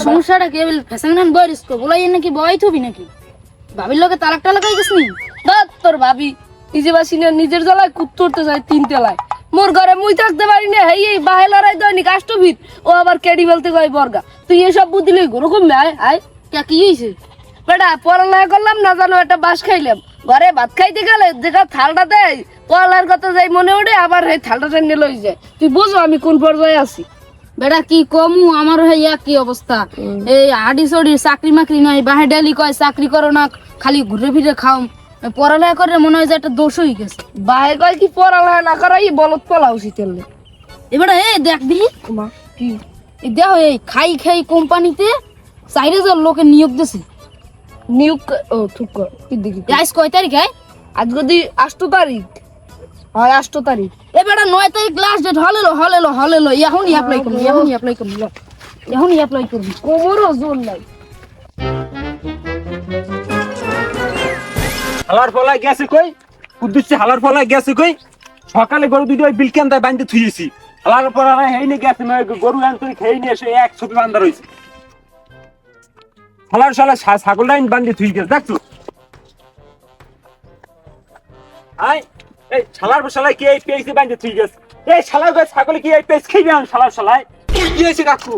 সমস্যাটা কি ফেসাংনান বয়স কো বলাই নাকি বয় থবি নাকি ভাবির লগে তালাকটা লাগাই গেছনি দাঁত তোর ভাবি নিজে বাসি না নিজের জ্বালায় কুত্তরতে যায় 3 তলায় মোর ঘরে মুই থাকতে পারি না হেই এই বাহে লড়াই দয়নি কাষ্টভিত ও আবার কেডি বলতে কয় বর্গা তুই এসব বুদ্ধি লই ওরকম আয় আয় কি হইছে বেটা পড়ালেখা করলাম না জানো একটা বাস খাইলাম ঘরে ভাত খাইতে গেলে যেটা থালটা দেয় পড়ালেখার কথা যাই মনে ওঠে আবার এই থালটা টেনে লই যায় তুই বুঝো আমি কোন পর্যায়ে আছি বেটা কি কমু আমার কি অবস্থা এই আডি সডি চাকরি মাকরি নাই বাহে ডেলি কয় চাকরি করো না খালি ঘুরে ফিরে খাও পড়ালেখা করে মনে হয় যে একটা দোষ হয়ে গেছে বাহে কয় কি পড়ালেখা না করাই বলত পলা উচিত এবার দেখ দিহি কি দেখো এই খাই খাই কোম্পানিতে 4000 লোকের নিয়োগ দিছে নিয়োগ ও ঠিক কি দেখি আজ কয় তারিখ আজ যদি 8 তারিখ হয় 8 তারিখ এবারে 9 তারিখ লাস্ট ডেট হলেলো এখনই অ্যাপ্লাই করবি কোমরও জোর নাই হালার ফলাই গেছে কই কুদ্দুসে হালার ফলাই গেছে কই সকালে গরু দুটো ওই বিলকেন্দায় বাঁধতে থুইছি হালার পর আর হেইনে গেছে গরু আনতে খেয়ে নিয়ে এসে এক ছবি বান্ধা রইছে হালার শালা ছাগলটা বান্ধি থুই গেছে দেখছো আই এই শালার শালা কি এই পেইছে বান্ধি থুই গেছে এই শালা গো ছাগল কি এই পেইছ খাইবে আন শালার শালায় কি হইছে কাকু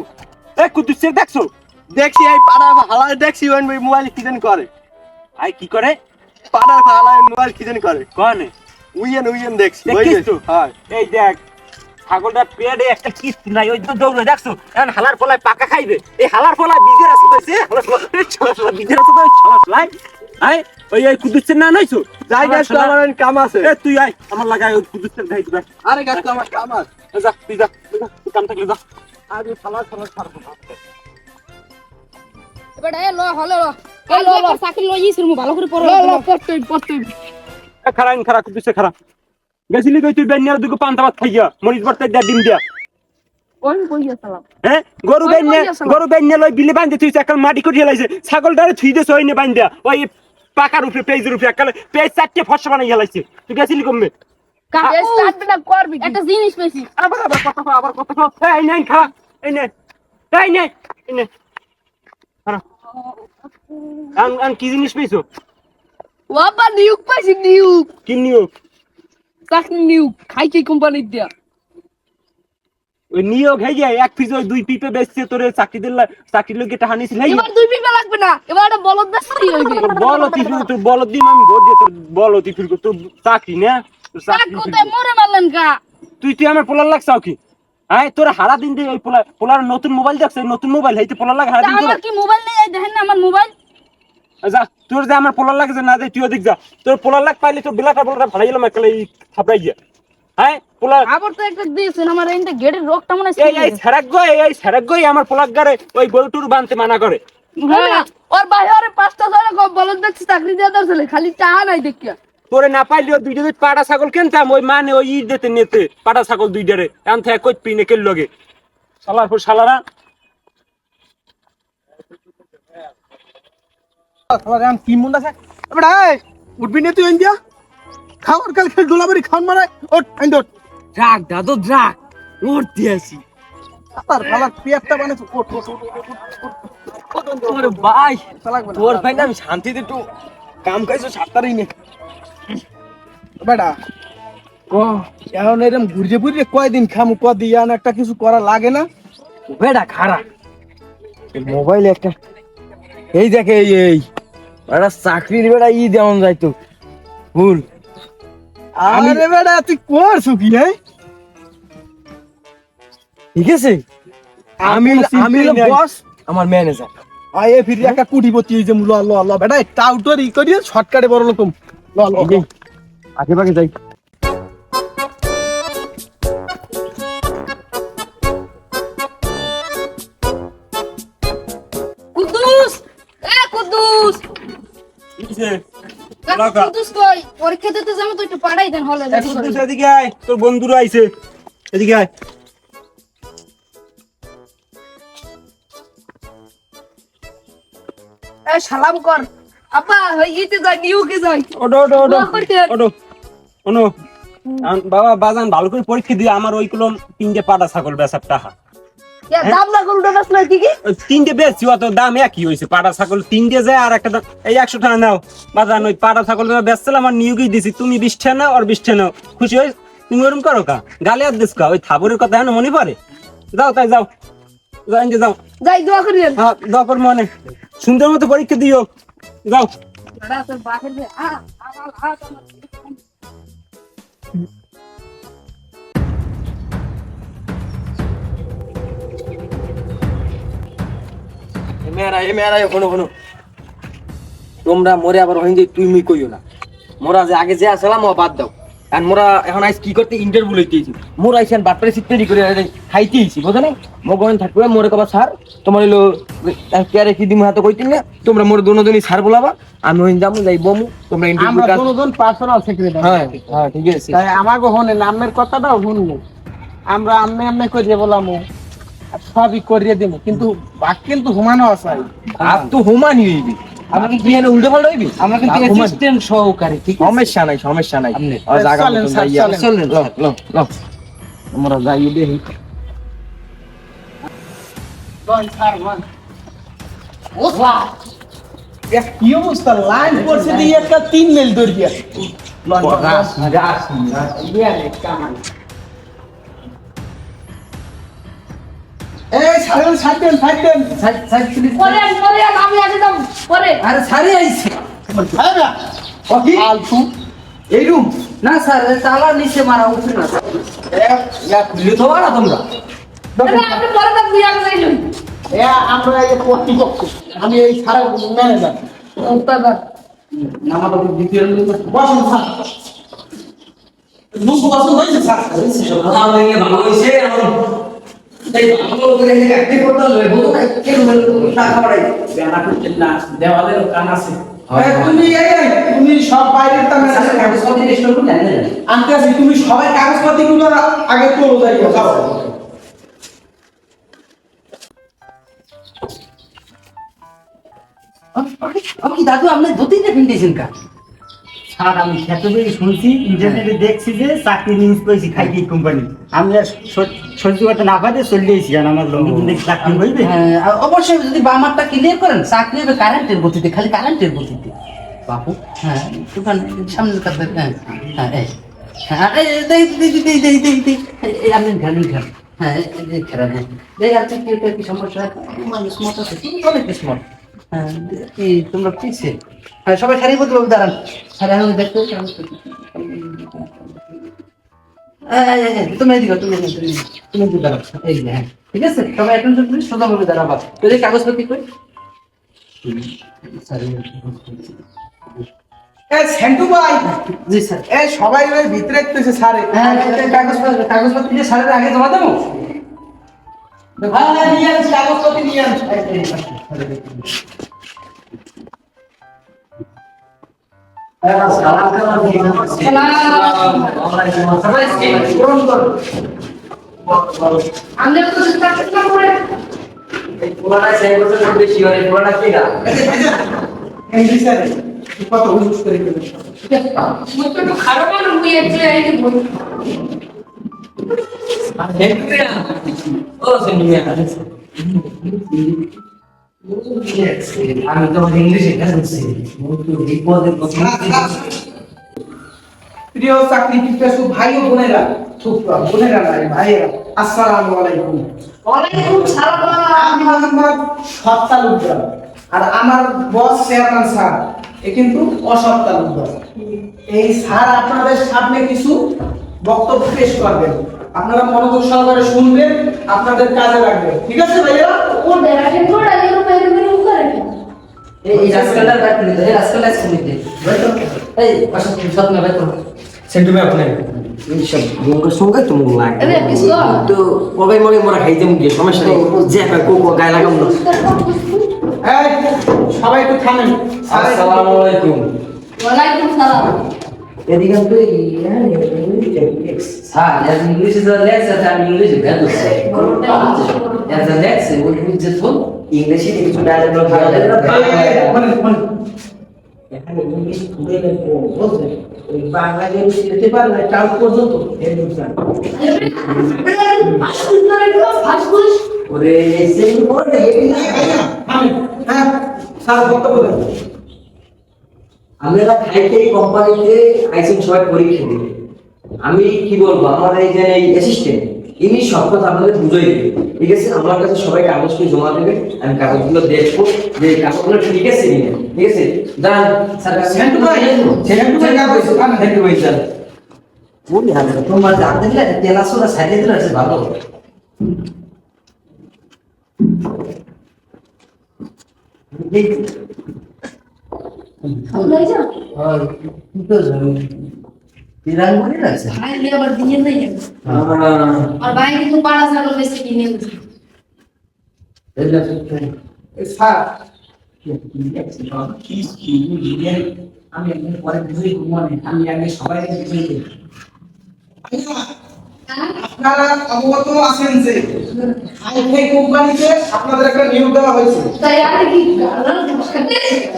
এই কুদ্দুসে দেখছো দেখছি এই পাড়া হালায় দেখছি ওই মোবাইল কি জানি করে আই কি করে পাড়ার হালায় মোবাইল কি জানি করে কোনে উইয়েন দেখছি দেখিস তো? হ্যাঁ এই দেখ ছাগলটা পেটে একটা কিস্তি নাই ওই তো দৌড়ে দেখছো এখন হালার ফলায় পাকা খাইবে এই হালার ফলায় বীজের আছে তো হালার ফলায় বীজের আছে তো ছালার ফলায় আয় ওই এই কুদুচ্ছের না নইছো জায়গা তো আমার কাম আছে এ তুই আয় আমার লাগায় ওই কুদুচ্ছের ধাই দিবা আরে কাকু আমার কাম আছে যা তুই যা তুই কাম থাকলে যা আর ওই ফালার ছাড়বো না এবারে হলো চাকরি লই ইসির মু ভালো করে পড়ো পড়তই খারা কুদুচ্ছে খারা গেছিলি কই তুই বেন্যার দুটো পান্তা ভাত খাইয়া মরিচ ভর্তা দিয়া ডিম দিয়া কোন কইয়া সালাম হ্যাঁ গরু বেন্যা লই বিলে বাঁধতে তুই একটা মাটি করিয়ে লাইছে ছাগলটারে থুই দেছ ওই নে বাঁধা ওই পাকার উপরে পেজের উপরে একটা পেজ 4টে ফসা বানাই লাইছে তুই গেছিলি কমবে কাকু স্টার্ট না করবি একটা জিনিস পেছি আবার কত এই নাই খা এই নে খারা আন কি জিনিস পেয়েছো বাবা নিয়োগ পাইছি নিয়োগ কি নিয়োগ চাকরি নিয়োগ খাইছি কোম্পানি দিয়া ওই নিয়োগ হয়ে যায় এক পিস ওই 2 পিপে বেচছে তোরে চাকরি দিল চাকরি লোকে টাকা নিছিল এবার 2 পিপে লাগবে না এবার একটা বলদ দাসি হইবে তোর বলদ দিন আমি ভোট দিয়ে তোর বলদ ফির তোর চাকরি না তোর চাকরি কাকু তো মরে মারলেন কা তুই আমার পোলার লাগছাও কি আয় তোর হারা দিন দিয়ে ওই পোলার নতুন মোবাইল দেখছ নতুন মোবাইল হইতে পোলার লাগ হারা দিন আমার কি মোবাইল নেই দেখেন না আমার মোবাইল যা তোর যে আমার পোলার লাগে না তুই ওদিক যা তোর পোলার লাগ পাইলে তোর বিলাটা বলটা ভাড়াই গেলাম একলাই থাপড়াই গিয়া হ্যাঁ পোলার আবার তো একটা দিয়েছেন আমার এইটা গেটের রোগটা মনে এই সেরাক গই আমার পোলার গারে ওই গরুটুর বানতে মানা করে ওর বাইরে 5টা ধরে বলদ দেখছি চাকরি দিয়ে দরছলে খালি টাকা নাই দেখিয়া তোরে না পাইলেও দুইটা পাটা ছাগল কিনতাম ওই মানে ওই ঈদ দিতে নিতে পাটা ছাগল দুইটারে এন থেকে কই পিনে কেল লগে শালার পর শালারা শালা কি মন আছে এবড়া উঠবি নে তুই ইন্ডিয়া খাওয়ার কাল খেল দোলাবাড়ি খান মারা ওঠ আইন্দো ড্রাগ দাদু ড্রাগ উঠতে আসি তার শালা পেটটা বানাছে ওঠ ওরে ভাই শালা তোর ভাই না আমি শান্তিতে একটু কাম কাইছো সাতটারই নে বেটা এখন এরকম ঘুরতে ফুরতে কয়দিন খামু কদিন একটা কিছু করা লাগে না বেড়া খারাপ মোবাইল একটা এই দেখে এই একটা চাকরির বেড়া ই দেওয়ান যাইতো ভুল আরে বেড়া তুই করছো কি হ্যাঁ ঠিক আছে আমি বস আমার ম্যানেজার আয় ফিরে একটা কুটিপতি এই যে ল ল ল বেটা টাউটর ই করি শর্টকাটে বড় লোক ল ল আগে ভাগে যাই কুদ্দুস কুদ্দুস কিছে কুদ্দুস কই পরীক্ষা দিতে যাবো তো একটু পড়াই দেন হলে এদিকে আয় তোর বন্ধুরা আইছে এদিকে আয় সালাম কর আপা হইতে যাই নিউকে যাই ওনো বাবা বাজান ভালো করে পরীক্ষা দিয়ে আমার ওই কলম 3টে পাটা ছাগল বেচার টাকা দাম না গরুটা বেচলো কি কি ওই তিনটে বেচছি অত দাম একই হয়েছে পাটা ছাগল তিনটে যায় আর একটা দাম এই 100 টাকা নাও বাজার ওই পাটা ছাগল বেচছিলাম আমার নিয়োগই দিছি তুমি 20 টাকা নাও আর 20 টাকা নাও খুশি হয়ে তুমি ওরকম করো কা গালে আর দিস কা ওই থাবরের কথা এখন মনে পড়ে যাও তাই যাও যাও ইনকে যাও যাই দোয়া করিয়েন হ্যাঁ দোয়া কর মনে সুন্দর মতো পরীক্ষা দিও যাও দাদা তোর বাপের যে মেয়েরা শোনো তোমরা মোরে আবার হইন যে তুই মুই কইও না মোরা যে আগে যে আসলাম ও বাদ দাও আর মোরা এখন আইস কি করতে ইন্টারভিউ লইতেছি মোরা আইছেন বাটপারে সিটপেরি করে খাইতেইছি বুঝো না মগন থাকবে মোরে কবা স্যার তোমার হইলো কেয়ারে কি দিমু হাতে কইতিন না তোমরা মোর দুজনই স্যার বলাবা আমি হইন যামু যাই বমু তোমরা ইন্টারভিউ আমরা দুজন পার্সোনাল সেক্রেটারি হ্যাঁ হ্যাঁ ঠিক আছে তাই আমাকে হনে নামের কথাটাও শুনবো আমরা আমনে করিয়ে বলামু আর সবই করিয়ে দেবো কিন্তু বাক কিন্তু হুমানো আসাই আর তো হুমানি হইবি আমাকে কি এনে উল্টো পাল্টা হইবি আমরা কিন্তু অ্যাসিস্ট্যান্ট সহকারী ঠিক সমস্যা নাই আর জায়গা চলেন, মতন স্যার, যাইয়া চলেন। লো আমরা যাই দেখি কি অবস্থা লাইন পড়ছে দিয়ে একটা 3 মেল দৌড় দিয়া এই ছাড়েন পরে আমি আগে যাবো পরে আরে সারি আইছে আলতু এই রুম না স্যার তালা নিচে মারা উঠে না ইয়া খুলে তো না তোমরা আপনি পরে যাবো আগে যাইলুন আমরা এই কর্তৃপক্ষ আমি এই সারা ম্যানেজার দাদা আমাদের দ্বিতীয় বসুন স্যার লুক বসুন হয়েছে স্যার ভালো হইছে এই ভালো করে একটি করতে হবে বলো কে টাকা বাড়াই বেলা করছেন না দেওয়ালের কান আছে হ্যাঁ, তুমি সব বাইরের তামে কাগজপত্র রেজিস্টার করে জানেন না আনতে আসি তুমি সবাই কাগজপত্র গুলো আগে তোলো যাই যাও আমি দাদু আপনি দুতিনটা পিন্ডিয়েছেন কা স্যার আমি খেতে পেয়ে শুনছি ইন্টারনেটে দেখছি যে চাকরি নিউজ পেয়েছি খাইকি কোম্পানি আমি আর সহ্য করতে না পারে চলে এসেছি কারণ আমার লঙ্গি কিন্তু চাকরি হইবে অবশ্যই যদি বামারটা ক্লিয়ার করেন চাকরি হবে কারেন্টের গতিতে খালি কারেন্টের গতিতে বাবু হ্যাঁ দোকান সামনের কাছে হ্যাঁ হ্যাঁ এই হ্যাঁ এই আপনি ঘান হ্যাঁ এই খেলেন হ্যাঁ দেখ আর কি সমস্যা মানুষ মত আছে অনেক স্মার্ট হ্যাঁ কি তোমরা পিছিয়ে হ্যাঁ সবাই সারি বলতে দাঁড়ান সারি আমি দেখতে তুমি এদিকে তুমি এদিকে দাঁড়াও এই যে হ্যাঁ ঠিক আছে সবাই এখন তুমি সোজাভাবে দাঁড়াবা তোর এই কাগজপত্র কই এ সেন্টু ভাই জি স্যার এ সবাই ওই ভিতরে একটুছে স্যারে হ্যাঁ কাগজপত্র দিয়ে স্যারের আগে জমা দেবো হ্যাঁ হ্যাঁ নিয়ে আনছি কাগজপত্র নিয়ে আনছি আমরা তো চেষ্টা করে এই পুরাটা সেই বছর বেশি হয় পুরাটা কি না এই যে স্যার কত হুজুর করে দিবেন মুই তো খারাপ আর মুই এসে এই যে বল ও সেনিয়া আমি তো ইংলিশে জানছি বিপদের কথা প্রিয় চাকরি পিপাসু ভাই ও বোনেরা বোনেরা নাই ভাইয়েরা আসসালামু আলাইকুম ওয়ালাইকুম সালাম আমি মোহাম্মদ সৎ তালুকদার আর আমার বস চেয়ারম্যান স্যার এ কিন্তু অসৎ তালুকদার এই স্যার আপনাদের সামনে কিছু বক্তব্য পেশ করবেন আপনারা মনোযোগ সহকারে শুনবেন আপনাদের কাজে লাগবে ঠিক আছে ভাইয়া ও দেখাছেন কোড়া এর বাইরে বের করে এই রাস্কালটার ব্যাট নিতে এই রাস্কালটা শুনিতে এই পাশে সব না ব্যাট সেন্টু ভাই আপনি এই সব লোকের সঙ্গে তো মন লাগে আরে কিছু তো কবে মরে মোরা খাইতে মুখে সমস্যা নেই যে একটা কোকো গায়ে লাগাম না এই সবাই একটু থামেন আসসালামু আলাইকুম ওয়ালাইকুম সালাম এদিকে তো হ্যাঁ ইংলিশে তো লেখছে আমি ইংলিশে গান করছি এটা লেখছে ওই যে তো ইংলিশে কিছু ডায়লগ বলেন এখানে ইংলিশ খুঁড়ে বুঝলেন ওই বাংলা যে শিখতে পারবে টাউট পর্যন্ত এর বুঝলেন ওরে সেই বলে হ্যাঁ স্যার বক্তব্য দেন আমরা খাইতে কোম্পানিতে আইসেন সবাই পরীক্ষা দিবে আমি কি বলবো আমার এই যে এই অ্যাসিস্ট্যান্ট ইনি সব কথা আপনাদের বুঝাই দেবে ঠিক আছে আমার কাছে সবাই কাগজগুলো জমা দেবে আমি কাগজগুলো দেখবো যে কাগজগুলো ঠিক আছে কিনা ঠিক আছে দাঁড়ান স্যার সেন্টু ভাই কাগজ দেখতে পাই স্যার বলি আমি তোমার জান দিলে তেলাসোরা সাইডে দিলে আছে ভালো और तो तिरंग बने रखছে ভাই লে আবার দিয়ে দেই আর ভাই কিন্তু পাড়া ছাগল বেশি কিনে দিছে স্যার আমি একদিন পরে বুঝেই মনে আমি আগে সবাই বুঝেই দিই। আপনারা অবগত আছেন যে আইফাই কোম্পানিতে আপনাদের একটা নিয়োগ দেওয়া হয়েছে তাই আপনি কি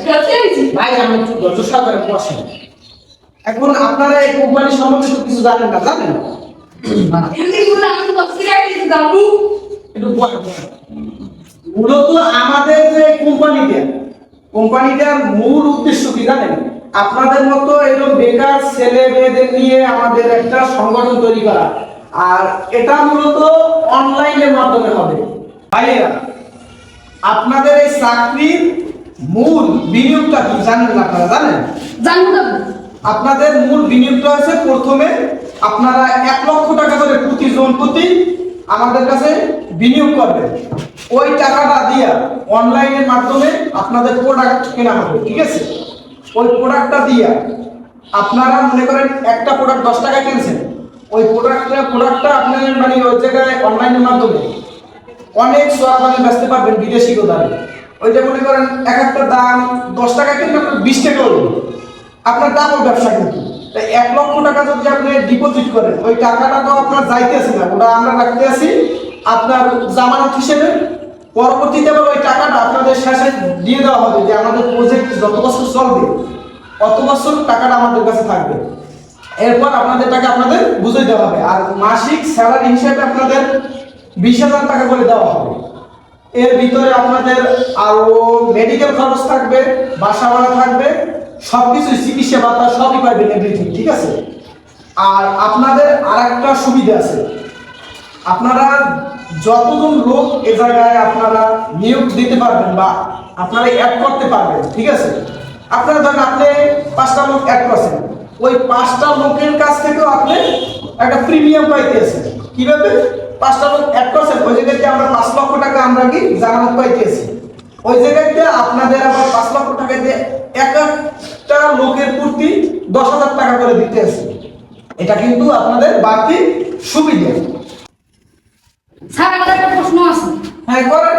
করতে আইছি ভাই আমি একটু ধৈর্য সহকারে বসেন এখন আপনারা এই কোম্পানি সম্বন্ধে তো কিছু জানেন না জানেন এমনি বলে আমি তো সিরিয়াস দিছি দাদু একটু বসেন মূলত আমাদের যে কোম্পানিটার মূল উদ্দেশ্য কি জানেন আপনাদের মতো এরকম বেকার ছেলে মেয়েদের নিয়ে আমাদের একটা সংগঠন তৈরি করা আর এটা মূলত অনলাইনের মাধ্যমে হবে ভাইয়েরা আপনাদের এই চাকরির মূল বিনিয়োগটা কি জানেন না আপনারা জানেন জানবো না আপনাদের মূল বিনিয়োগটা হচ্ছে প্রথমে আপনারা 1 লক্ষ টাকা করে প্রতি জন প্রতি আমাদের কাছে বিনিয়োগ করবেন ওই টাকাটা দিয়ে অনলাইনের মাধ্যমে আপনাদের প্রোডাক্ট কেনা হবে ঠিক আছে ওই প্রোডাক্টটা দিয়ে আপনারা মনে করেন একটা প্রোডাক্ট 10 টাকা কিনছেন ওই প্রোডাক্টটা আপনার মানে ওই জায়গায় অনলাইনের মাধ্যমে অনেক সোয়া দামে বেচতে পারবেন বিদেশি দামে ওইটা মনে করেন এক একটা দাম 10 টাকা কিনলে আপনার 20 টাকা হলো আপনার ডাবল ব্যবসা কিন্তু 1 লক্ষ টাকা যদি আপনি ডিপোজিট করেন ওই টাকাটা তো আপনার যাইতেছে না ওটা আমরা রাখতে আছি আপনার জামানত হিসেবে পরবর্তীতে আবার ওই টাকাটা আপনাদের শেষে দিয়ে দেওয়া হবে যে আমাদের প্রজেক্ট যত বছর চলবে অত বছর টাকাটা আমাদের কাছে থাকবে এরপর আপনাদের টাকা আপনাদের বুঝিয়ে দেওয়া হবে আর মাসিক স্যালারি হিসেবে আপনাদের 20,000 টাকা করে দেওয়া হবে এর ভিতরে আপনাদের আরো মেডিকেল খরচ থাকবে বাসা ভাড়া থাকবে সবকিছু চিকিৎসা ভাতা সবই পাবেন এভরিথিং ঠিক আছে আর আপনাদের আরেকটা সুবিধা আছে আপনারা যতজন লোক এই জায়গায় আপনারা নিয়োগ দিতে পারবেন বা আপনারা অ্যাড করতে পারবেন ঠিক আছে আপনারা ধরেন আপনি 5টা লোক অ্যাড করছেন ওই 5টা লোকের কাছ থেকেও আপনি একটা প্রিমিয়াম পাইতেছেন কিভাবে 5টা লোক অ্যাড করছেন ওই জায়গাতে আমরা 5 লক্ষ টাকা আমরা কি জামানত পাইতেছি ওই জায়গাতে আপনাদের আবার 5 লক্ষ টাকা দিয়ে একটা লোকের প্রতি 10,000 টাকা করে দিতে আছে এটা কিন্তু আপনাদের বাড়তি সুবিধা স্যার আমার একটা প্রশ্ন আছে হ্যাঁ করেন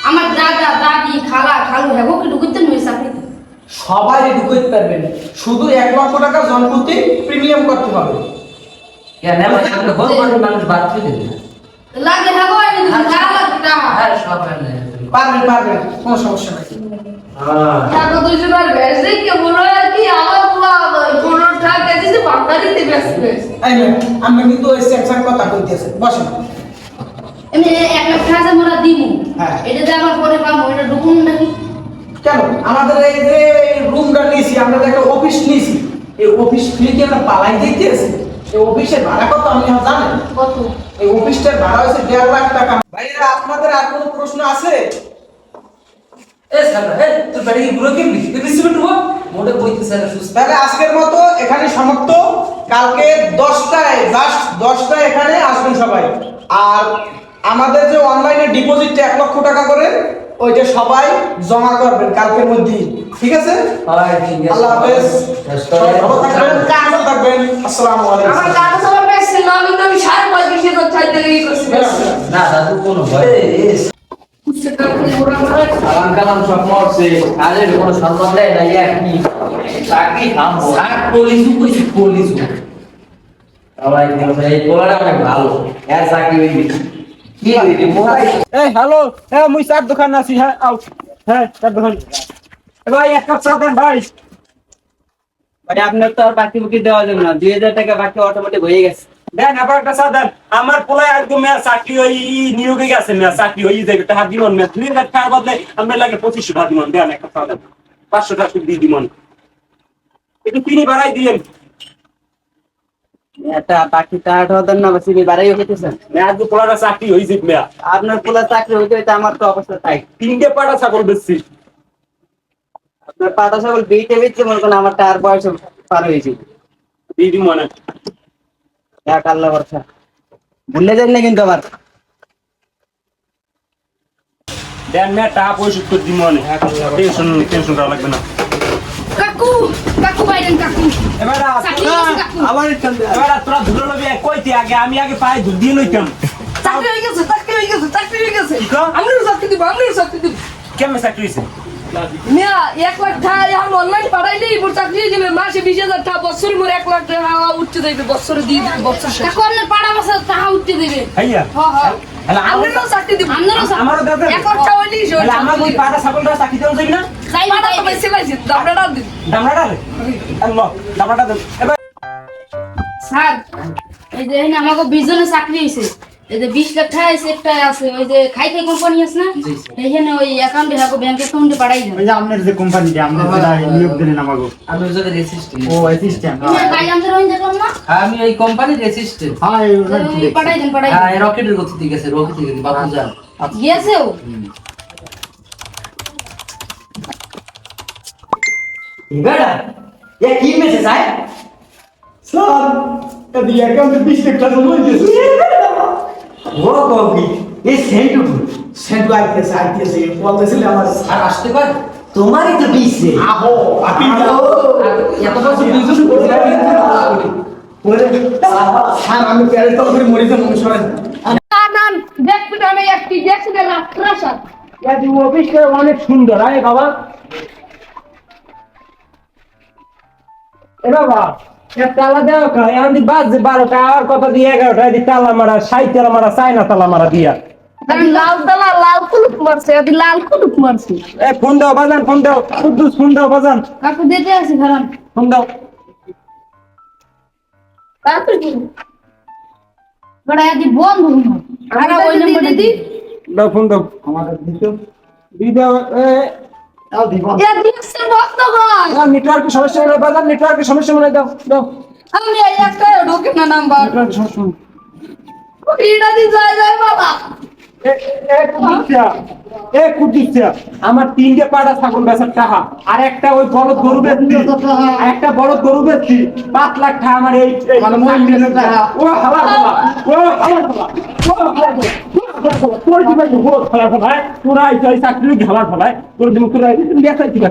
আমার দাদা দাদি খালা খালু হেগো কি ঢুকতে নই চাকরিতে সবাই ঢুকতে পারবেন শুধু 1 লক্ষ টাকা জনপ্রতি প্রিমিয়াম করতে হবে কেন আমরা বড় বড় মানুষ বাদ দিয়ে দেবে লাগে হেগো আমি যা লাগে তা আর সব পারবেন কোনো সমস্যা নাই টাকা দুইজন আর বেশ দেখে বলো আর কি আমার পুরো পুরো টাকা দিতে বাংলারিতে বেশ বেশ এই না আমরা কিন্তু ওই সেকশন কথা কইতেছি বসেন এমনি 1 লাখ টাকা মোরা দিমু হ্যাঁ। এটা যে আমার পরে পাবো এটা ঢুকুন নাকি কেন আমাদের এই যে রুমটা নিয়েছি আমরা যে একটা অফিস নিয়েছি এই অফিস ফ্রি কি আমরা পালাই দিতেছি এই অফিসের ভাড়া কত আপনি জানেন কত এই অফিসটার ভাড়া হচ্ছে 1.5 লাখ টাকা ভাইরা আপনাদের আর কোনো প্রশ্ন আছে এ স্যার এ তোর বাড়ি কি পুরো কেমনি রিসিভেন্ট হবো মোটে কইতে স্যার সুস্থ তাহলে আজকের মতো এখানে সমাপ্ত কালকে 10টায় জাস্ট 10টায় এখানে আসবেন সবাই আর আমাদের যে অনলাইনে ডিপোজিটটা 1 লক্ষ টাকা করে ওইটা সবাই জমা করবেন কালকের মধ্যেই ঠিক আছে হয় ঠিক আছে আল্লাহ হাফেজ সবাই ভালো থাকবেন কাজ থাকবেন আসসালামু আলাইকুম আমার দাদা সবার বেশ ছিল আমি তো 35 হাজার চাইতে গিয়ে করছি না দাদু কোনো ভয় সালাম কালাম সব মরছে কাজের কোনো সম্মান দেয় না একই চাকরি খাবো আর পুলিশও কইছি পুলিশ সবাই এই পোলাটা অনেক ভালো এর চাকরি হয়ে গেছে কি হইছে মোবাইল এই হ্যালো হ্যাঁ মুই চার দোকান আছি হ্যাঁ আও হ্যাঁ চার দোকান ভাই এক কাপ চা দেন ভাই ভাই আপনার তো আর বাকি বুকি দেওয়া যাবে না, 2000 টাকা বাকি অটোমেটিক হয়ে গেছে। দেন আবার একটা সাদান আমার পোলায় আজকে মেয়া চাকরি ওই নিয়োগে গেছে মেয়া চাকরি ওই যাবে টাকা দিমন মেয়া 2000 টাকা বদলে আমরা লাগে 2500 টাকা দিমন দেন একটা সাদান 500 টাকা দিয়ে দিমন একটু চিনি বাড়াই দিয়েন এটা বাকি টাকা দেন না, বেশি বাড়াই হইতেছে। মেয়া আজকে পোলাটা চাকরি হয়ে যাবে মেয়া আপনার পোলা চাকরি হইতে হইতে আমার তো অবস্থা তাই। 3টে পাটা ছাগল বেচছি আপনার পাটা ছাগল বিইতে বিইতে মনে করেন আমার টার বয়স পার হয়েছে। দিয়ে দিমন এক আল্লাহ ভরসা, ভুলে যান না কিন্তু আবার। দেন মেয়া টাকা পরিশোধ করে দিমন টেনশন করা লাগবে না কাকু কাকু বাইরেন কাকু এবার চাকরি হয়ে গেছে কাকু আমার ইচ্ছা এবার তোরা ধুলো লবি কইতে আগে আমি আগে পায়ে ধুল দিয়ে লইতাম চাকরি হয়ে গেছে চাকরি হয়ে গেছে চাকরি হয়ে গেছে কি কও? আমরাও চাকরি দিব আমরাও চাকরি দিব কেমন চাকরি হয়েছে মিয়া 1 লাখ টাকা এখন অনলাইন পাঠাইলে মোর চাকরি হয়ে যাবে মাসে 20000 টাকা বছরে মোর 1 লাখ টাকা উঠতে দেবে বছরে দিয়ে দিবে বছর কাকু আপনার পাড়া বছর টাকা উঠতে দেবে ভাইয়া হ্যাঁ হ্যাঁ হ্যালো আমরাও চাকরি দিব আমারও দরকার 1 লাখ টাকা হইলেই তাহলে আমার ওই পাটা ছাগলটা চাকরি দেওয়া যাবে না তাই পাড়া তো বেশি লাইছে দাবড়াটা দিন দামড়াটা রে আল্লাহ দামড়াটা দেন এবার স্যার এই যে এখানে আমাকে 20 জনের চাকরি হয়েছে এই যে 20 লাখ টাকা একটা আছে ওই যে খাই খাই কোম্পানি আছে না এখানে ওই অ্যাকাউন্টে হাকো ব্যাংক অ্যাকাউন্টে পাঠাই দেন ওই যে আপনার যে কোম্পানিটা আমরা যেটা নিয়োগ দিলেন আমাকে, আমি ওই জায়গায় রেসিস্টেন্ট ও অ্যাসিস্ট্যান্ট। কাজ আমাদের হইন দেখলাম না আমি ওই কোম্পানির রেসিস্টেন্ট হ্যাঁ ওই পাঠাই দেন হ্যাঁ রকেটের গতি ঠিক আছে রকেট থেকে বাপু যান গিয়েছেও বেটা এ কি মেসেজ আয় স্যার এদি অ্যাকাউন্টে 20 লাখ টাকা জমা হয়েছে ও কবি এই সেন্টু সেন্টু আইতেছে বলতেছিলে আমার আর আসতে পারে তোমারই তো দিছে আহো আপনি এত বছর দুইজন ওরে স্যার আমি প্যারেন্টাল করে মরে যাবো সরেন না দেখতে আমি একটি দেখতে রাত্রাশা এই অফিসটা অনেক সুন্দর আয় বাবা এ বাবা এ তালা দেওয়া কা এখন বাজে 12টা আর কথা দিয়ে 11টা দি তালা মারা 60 তালা মারা চাইনা তালা মারা দিয়া আমি লাল দালা লাল কুলুপ মারছে আমি লাল কুলুপ মারছি এ ফোন দাও বাজান ফোন দাও কুদ্দুস ফোন দাও বাজান কাকু দিতে আছে খারাপ ফোন দাও কাকু কি বড় আদি বন্ধ হলো আরে ওই নম্বর দিদি দাও ফোন দাও আমাদের দিছো দি দাও তাও দিব। এ দিছে বন্ধ কর নেটওয়ার্কের সমস্যা হলো বাজান নেটওয়ার্কের সমস্যা মনে হয়, দাও দাও আমি এই একটা ঢোকে না নাম্বার নেটওয়ার্কের সমস্যা ইডা দি যায় যায় বাবা কুদ্দুসিয়া আমার 3টে পাড়া ছাগল বেচার টাকা আর একটা ওই বড় গরু বেচছি আর একটা বড় গরু বেচছি 5 লাখ টাকা আমার এই মানে মহিলাদের টাকা। ও হালা হালা ও হালা হালা ও হালা হালা তোর দিবে তোর হালা হালা তোরা এই চাকরি হালা হালা তোর দিবে তোরা লেসাই দিবে